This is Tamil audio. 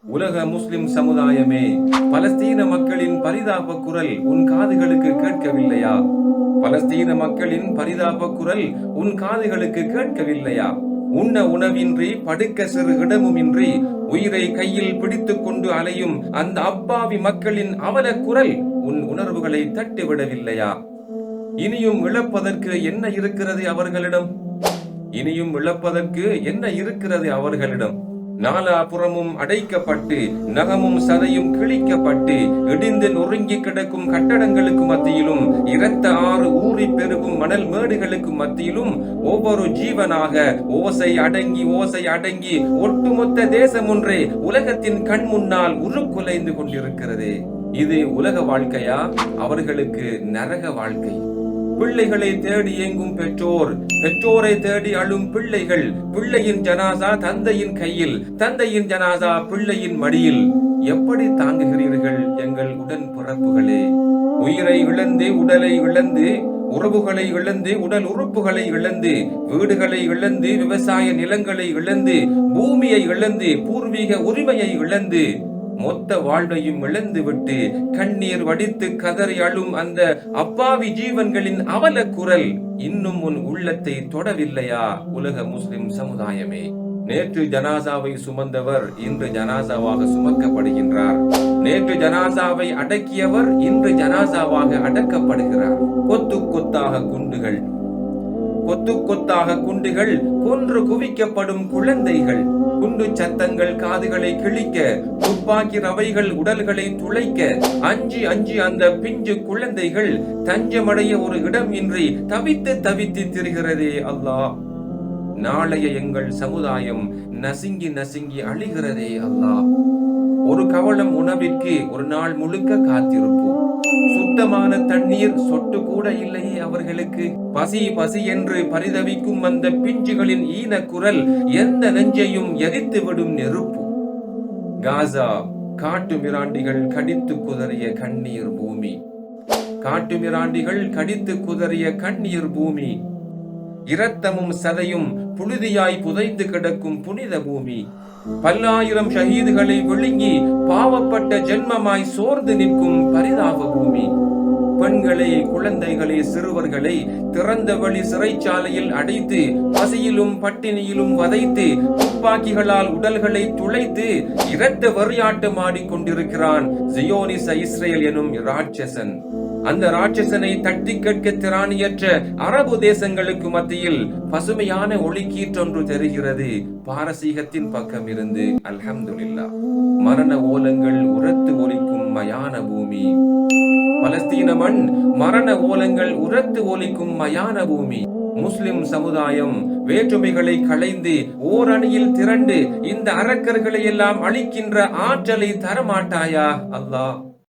உலக முஸ்லிம் சமுதாயமே, பலஸ்தீன மக்களின் பரிதாப குரல் உன் காதுகளுக்கு கேட்கவில்லையா? பலஸ்தீன மக்களின் பரிதாப குரல் உன் காதுகளுக்கு கேட்கவில்லையா? உண்ண உணவின்றி, படுக்க சிறு இடமுமின்றி உயிரை கையில் பிடித்துக் கொண்டு அலையும் அந்த அப்பாவி மக்களின் அவல குரல் உன் உணர்வுகளை தட்டிவிடவில்லையா? இனியும் இழப்பதற்கு என்ன இருக்கிறது அவர்களிடம்? இனியும் இழப்பதற்கு என்ன இருக்கிறது அவர்களிடம்? நாலாபுறமும் அடைக்கப்பட்டு, நகமும் சதையும் கிழிக்கப்பட்டு, இடிந்து நொறுங்கி கிடக்கும் கட்டடங்களுக்கு மத்தியிலும், இரத்த ஆறு ஊறி பெருகும் மணல் மேடுகளுக்கு மத்தியிலும் ஒவ்வொரு ஜீவனாக ஓசை அடங்கி ஒட்டுமொத்த தேசம் ஒன்றே உலகத்தின் கண் முன்னால் உருக்குலைந்து கொண்டிருக்கிறது. இது உலக வாழ்க்கையா? அவர்களுக்கு நரக வாழ்க்கை. பிள்ளைகளை தேடி இயங்கும் பெற்றோர், பெற்றோரை தேடி அழும் பிள்ளைகள், பிள்ளையின் ஜனாசா தந்தையின் கையில், தந்தையின் ஜனாசா பிள்ளையின் மடியில். எப்படி தாங்குகிறீர்கள் எங்கள் உடன் பிறப்புகளே? உயிரை இழந்து, உடலை இழந்து, உறவுகளை இழந்து, உடல் உறுப்புகளை இழந்து, வீடுகளை இழந்து, விவசாய நிலங்களை இழந்து, பூமியை இழந்து, பூர்வீக உரிமையை இழந்து, மொத்த வாழ்வையும் இழந்து விட்டு கண்ணீர் வடித்து கதறி அழும் அந்த அப்பாவி ஜீவன்களின் அவல குரல் இன்னும் உன் உள்ளத்தை தொடவில்லையா? உலக முஸ்லிம் சமுதாயமே, நேற்று ஜனாசாவை சுமந்தவர் இன்று ஜனாசாவாக சுமக்கப்படுகின்றார். நேற்று ஜனாசாவை அடக்கியவர் இன்று ஜனாசாவாக அடக்கப்படுகிறார். கொத்து கொத்தாக குண்டுகள், கொத்து கொத்தாக குண்டுகள், கொன்று குவிக்கப்படும் குழந்தைகள், குண்டு சத்தங்கள் காதுகளை கிழிக்க, துப்பாக்கி ரவைகள் உடல்களை துளைக்க, அஞ்சி அந்த பிஞ்சு குழந்தைகள் தஞ்சமடைய ஒரு இடம் இன்றி தவித்து திரிகிறதே அல்லாஹ். நாளைய எங்கள் சமுதாயம் நசுங்கி அழிகிறதே அல்லாஹ். ஒரு கவளம் உணவிற்கு ஒரு நாள் முழுக்க காத்திருப்போம். சுத்தமான தண்ணீர் சொட்டு கூட இல்லையே அவர்களுக்கு. பசி என்று பரிதவிக்கும் அந்த பிஞ்சுகளின் ஈன குரல் எந்த நெஞ்சையும் எரித்து விடும் நெருப்பு. காசா காட்டு மிராண்டிகள் கடித்து குதறிய கண்ணீர் பூமி. காட்டு மிராண்டிகள் கடித்து குதறிய கண்ணீர் பூமி. இரத்தமும் சதையும் புழுதியாய் புதைந்து கிடக்கும் புனித பூமி. பல்லாயிரம் ஷஹீதுகளை விழுங்கி பாவப்பட்ட ஜென்மமாய் சோர்ந்து நிற்கும் பரிதாப பூமி. பெண்களை, குழந்தைகளை, சிறுவர்களை திறந்த வழி சிறைச்சாலையில் அடைத்து, பசியிலும் பட்டினியிலும் வதைத்து, துப்பாக்கிகளால் உடல்களை துளைத்து இரத்த வெறியாட்டம் ஆடிக்கொண்டிருக்கிறான் ஜியோனிச இஸ்ரேல் எனும் ராட்சசன். அந்த ராட்சசனை தட்டி கேட்க திராணியற்ற அரபு தேசங்களுக்கு மத்தியில் பசுமையான ஒளி கீற்றொன்று தெரிகிறது பாரசீகத்தின் பக்கம் இருந்து. அல்ஹம்துலில்லாஹ். மரண ஓலங்கள் உரத்து ஒலிக்கும் மயான பூமி. பலஸ்தீன மண் மரண ஓலங்கள் உரத்து ஒலிக்கும் மயான பூமி. முஸ்லிம் சமுதாயம் வேற்றுமைகளை களைந்து ஓரணியில் திரண்டு இந்த அரக்கர்களை எல்லாம் அழிக்கின்ற ஆற்றலை தரமாட்டாயா அல்லாஹ்?